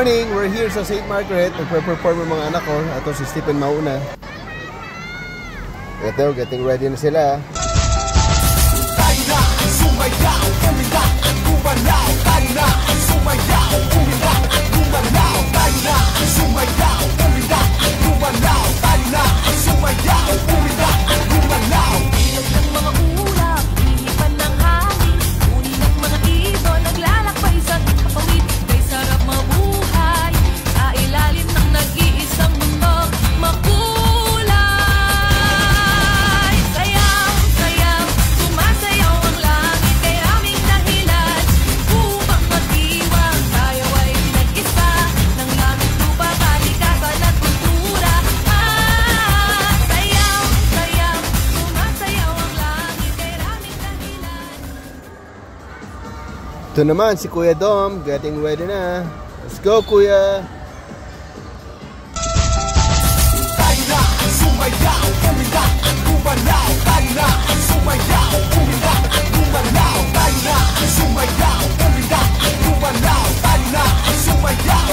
morning! We're here sa St. Margaret. Nagpe-perform yung mga anak ko. Ito si Stephen mauna. Ito, getting ready na sila. Tayo na ang sumayaw, umila at gumalaw. Tayo na ang sumayaw, umila at gumalaw. Tayo na ang sumayaw, umila at gumalaw. Tayo na ang sumayaw, umila at gumalaw. Ilog ng mga ulap, hinipan ng hangin. Uni ng mga ibon, naglalakbay sa hipapawid. Kay sarap mabuhay, sa ilalim ng nag-iisang bundok makulay. Sayaw, sayaw, sumasayaw ang langit. Kay aming dahilan, upang magdiwang. Tayo ay nag-isa, ng langit lupa, kalikasan at kultura. Sayaw, sayaw, sumasayaw ang langit. Kay aming dahilan. Ito naman si Kuya Dom, getting ready na. Let's go, Kuya! Tayo na ang sumayaw, umila at gumalaw. Tayo na ang sumayaw, umila at gumalaw. Tayo na ang sumayaw, umila at gumalaw. Tayo na ang sumayaw,